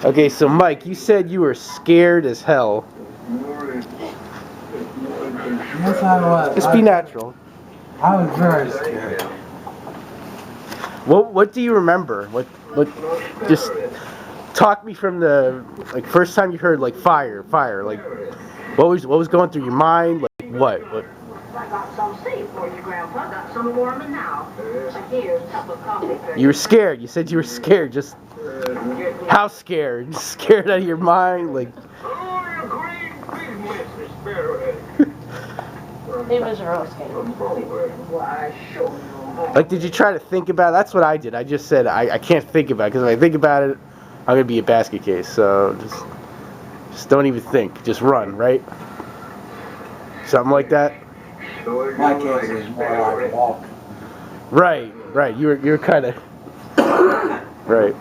Okay, so Mike, you said you were scared as hell. Yes, I was. Just be natural. I was very scared. What do you remember? What just talk me from the like first time you heard like fire, like what was going through your mind? Like what? I got some saved for you, Grandpa. Got some warming now. Here's a cup of coffee. You were scared. You said you were scared. Just how scared? Scared out of your mind? Like. He was real scared. Like, did you try to think about it? That's what I did. I just said I can't think about it because if I think about it, I'm gonna be a basket case. So just don't even think. Just run, right? Something like that. My case is more like walk. Right. You were kind of right.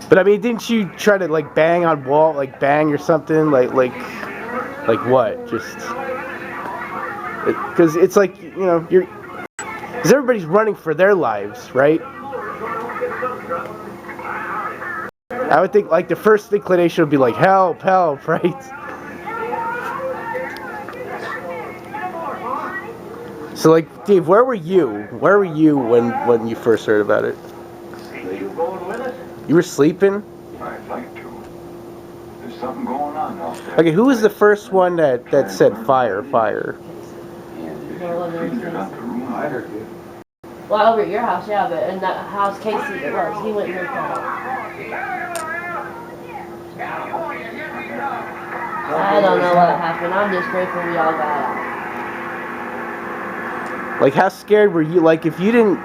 But I mean, didn't you try to like bang on wall, like bang or something, like what? Just because it's like because everybody's running for their lives, right? I would think like the first inclination would be like help, right? So like, Dave, where were you? Where were you when you first heard about it? You were sleeping? I'd like to. There's something going on out there. Okay, who was the first one that said fire? I heard you. Well, over at your house, yeah, but in that house Casey it was. He went and looked at it. I don't know what happened. I'm just grateful we all got out. Like, how scared were you? Like, if you didn't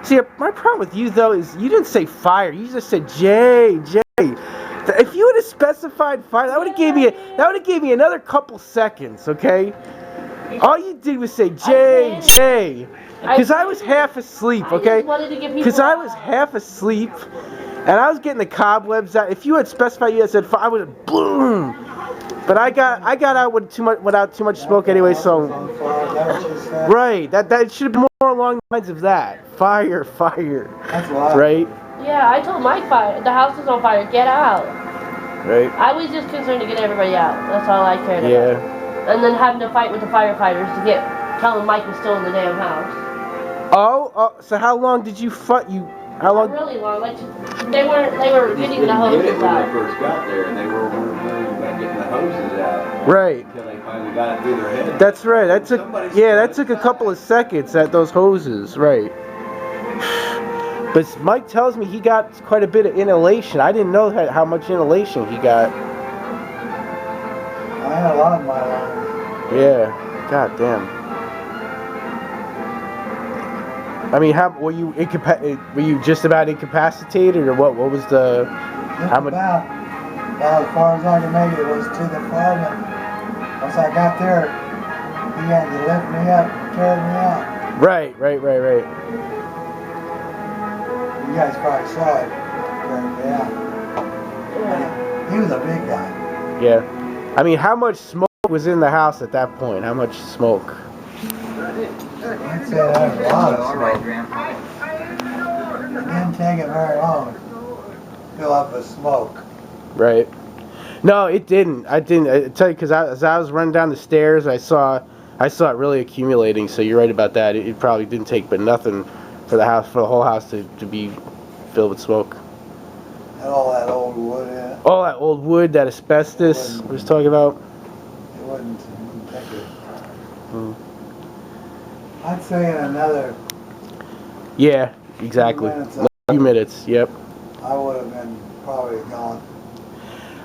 see, my problem with you though is you didn't say fire. You just said J. If you would have specified fire, that would have gave me another couple seconds. Okay. All you did was say J. Because I was half asleep. Okay. Because I was half asleep, and I was getting the cobwebs out. If you had specified, you had said fire, I would have boom. But I got out without too much smoke anyway, so right. That should have been more along the lines of that. Fire. That's wild. Right? Yeah, I told Mike the house is on fire, get out. Right. I was just concerned to get everybody out. That's all I cared about. Yeah. And then having to fight with the firefighters to tell them Mike was still in the damn house. Oh, so how long did you fight? How long? Not really long. Like they were getting the hoses When out. they first got there, and they were worried about getting the hoses out. Right. Until they finally got it through their head. That's right. That took a couple of seconds at those hoses. Right. But Mike tells me he got quite a bit of inhalation. I didn't know how much inhalation he got. I had a lot in my lungs. Yeah. God damn. I mean, were you just about incapacitated, or what? What was the? How much? About as far as I could make it was to the farm. And once I got there, he had to lift me up and carry me out. Right. You guys probably saw it. Carrying me out. Yeah. He was a big guy. Yeah. I mean, how much smoke was in the house at that point? How much smoke? I'd say there was a lot of smoke. It didn't take it very long to fill up with smoke. Right. No, it didn't. I tell you, because as I was running down the stairs, I saw it really accumulating. So you're right about that. It probably didn't take but nothing for the whole house to be filled with smoke. And all that old wood in it. All that old wood, that asbestos we was talking about. It wouldn't take it. Mm. I'd say in another Yeah, exactly. A few minutes, yep. I would have been probably gone.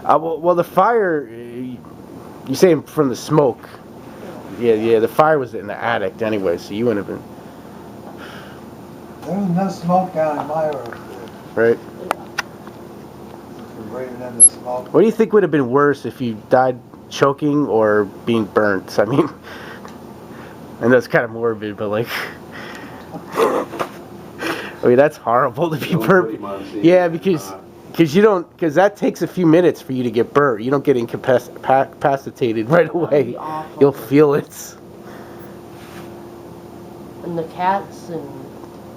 Well, the fire, you saying from the smoke. Yeah, the fire was in the attic anyway, so you wouldn't have been. There was no smoke down in my room. Right. From breathing in the smoke. What do you think would have been worse if you died choking or being burnt? I mean, I know it's kind of morbid, but like, I mean, that's horrible to be burnt. Yeah, because that takes a few minutes for you to get burnt. You don't get incapacitated right away. You'll feel it. And the cats and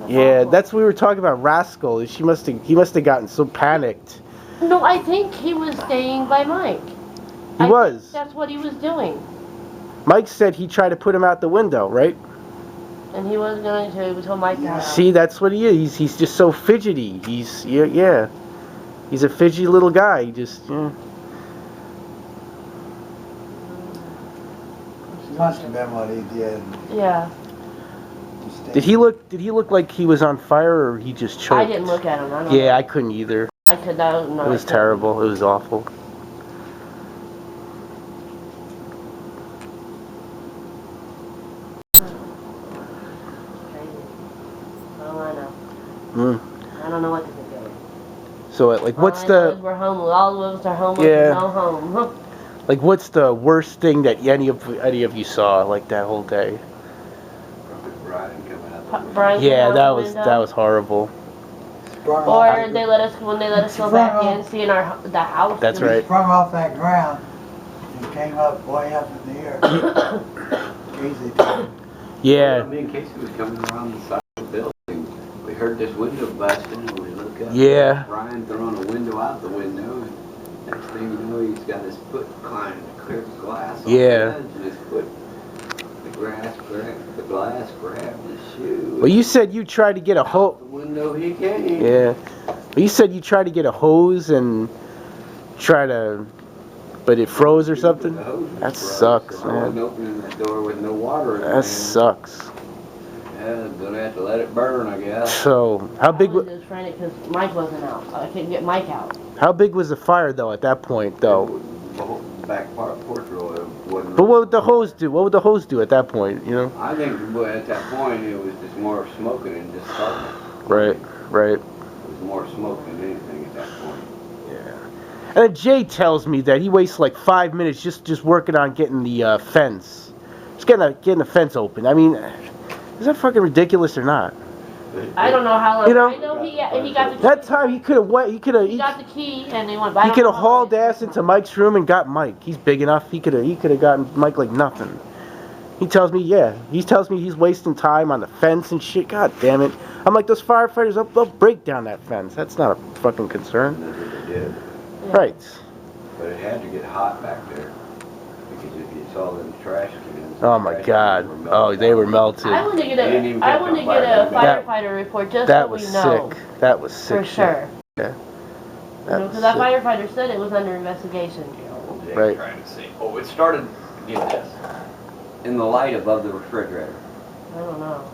Yeah, awful. that's what we were talking about. Rascal. He must have gotten so panicked. No, I think he was staying by Mike. He was. That's what he was doing. Mike said he tried to put him out the window, right? And he wasn't going to until Mike got out. See, that's what he is. He's just so fidgety. Yeah. He's a fidgety little guy. He just, yeah. Must have been what he did. Yeah. Did he look like he was on fire, or he just choked? I didn't look at him. I don't Yeah, know. I couldn't either. I could not. No, It was terrible. It was awful. Oh, I know. I don't know what to think of it. So, like, what's All I know is the we're homeless. All of us are homeless. Yeah. No home. like what's the worst thing that any of you saw like that whole day? Brian coming out. Brian came Yeah, out that the was window. horrible. Sprung Or off, when they let us go back in, seeing the house. That's he right. sprung off that ground and came up way up in the air. Easy time. Yeah. Me and Casey was coming around the side of the building. We heard this window busting and we look up. Yeah. Brian throwing a window out the window. And next thing you know, he's got his foot climbing to clear the glass off Yeah. the edge, and his foot, the glass grabbed his shoe. Well, you said you tried to get a hose. The window he came. Yeah. Well, you said you tried to get a hose and but it froze or something. The hose was That froze, sucks, so I wasn't man. opening that door with no water in That it. sucks. Yeah, gonna have to let it burn, I guess. So, how big I was just frantic because Mike wasn't out. I couldn't get Mike out. was the fire though at that point though? The whole back porch roll wasn't. But what would the hose do? What would the hose do at that point? You know? I think at that point it was just more smoking and just starting. Right. It was more smoke than anything at that point. Yeah. And then Jay tells me that he wastes like 5 minutes just working on getting the fence, just getting the fence open. I mean, is that fucking ridiculous or not? I don't know how long. You know, I know he got the key. That time he could have He got the key and he went back. He could have hauled ass into Mike's room and got Mike. He's big enough. He could have gotten Mike like nothing. He tells me, he's wasting time on the fence and shit. God damn it. I'm like, those firefighters, they'll break down that fence. That's not a fucking concern. And that's what they did. Yeah. Right. But it had to get hot back there. Because if you saw them trash cans. Oh my God. Oh, they were melted. I want to get They didn't even a catch firefighter report just That so was we know sick. That was sick. for shit. sure. Yeah. Because that firefighter said it was under investigation. Right. Trying to see. Oh, it started, get this, in the light above the refrigerator. I don't know.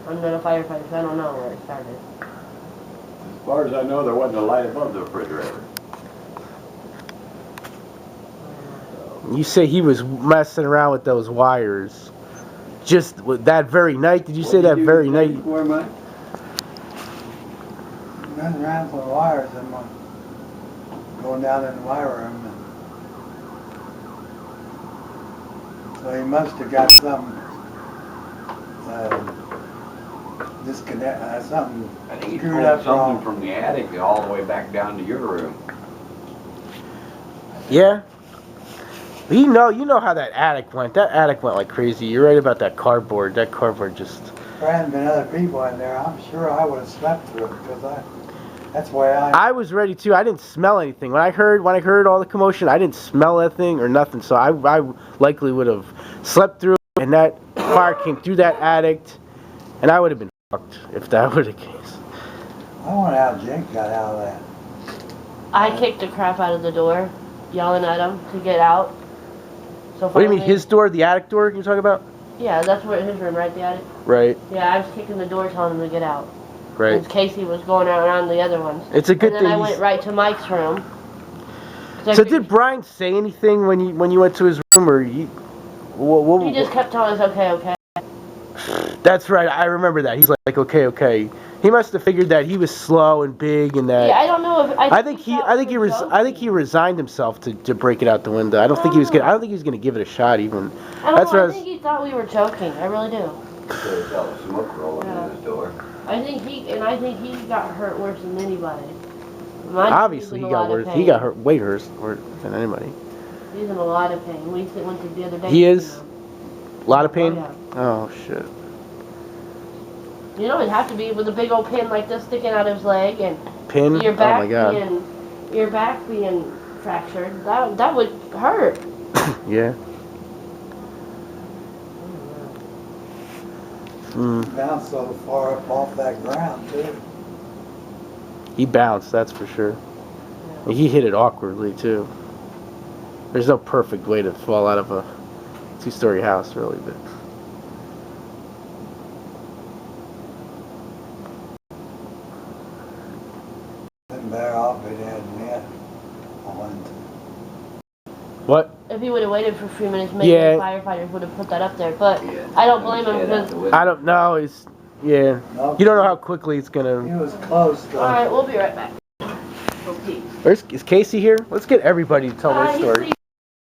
I'm not a firefighter, so I don't know where it started. As far as I know, there wasn't a light above the refrigerator. You say he was messing around with those wires. Just that very night? Did you say that very night? Before, Mike? Running around for the wires and going down in the wire room. So he must have got some disconnect, something I think he screwed pulled up something wrong. from the attic all the way back down to your room. Yeah. You know how that attic went. That attic went like crazy. You're right about that cardboard. That cardboard just... If there hadn't been other people in there, I'm sure I would have slept through it because that's the way I was ready too. I didn't smell anything. When I heard all the commotion, I didn't smell a thing or nothing. So I likely would have slept through it, and that fire came through that attic, and I would have been fucked if that were the case. I wonder how Jake got out of that. I kicked the crap out of the door, yelling at him to get out. So What do you mean, finally- his door, the attic door you're talking about? Yeah, that's where his room, right, the attic? Right, Yeah, I was kicking the door telling him to get out. right. And Casey was going around the other ones. It's a good And then thing I went right to Mike's room. So did Brian say anything when you went to his room, or what? He just kept telling us, okay. That's right. I remember that. He's like, okay. He must have figured that he was slow and big, and that. Yeah, I don't know if I think he resigned himself to break it out the window. I don't think he was gonna give it a shot even. I think he thought we were joking. I really do. Could have felt the smoke rolling in his door. I think he got hurt worse than anybody. Obviously, he got worse. He got hurt way worse than anybody. He's in a lot of pain. We went to the other day. He is. A lot of pain. Oh, Oh shit. You don't even have to be with a big old pin like this sticking out of his leg and Pin? your Oh back my god. your back being fractured. That would hurt. Yeah. Bounced so far up off that ground too. He bounced, that's for sure. And he hit it awkwardly too. There's no perfect way to fall out of a 2-story house, really, but. Been better off if it had net on. What? If he would have waited for a few minutes, maybe Yeah. the firefighters would have put that up there. But Yeah. I don't blame him Head out because. the window. I don't know. It's yeah. Nope. You don't know how quickly it's He gonna. was close though. All right, we'll be right back. Go pee. Is Casey here? Let's get everybody to tell their He's story. sleeping.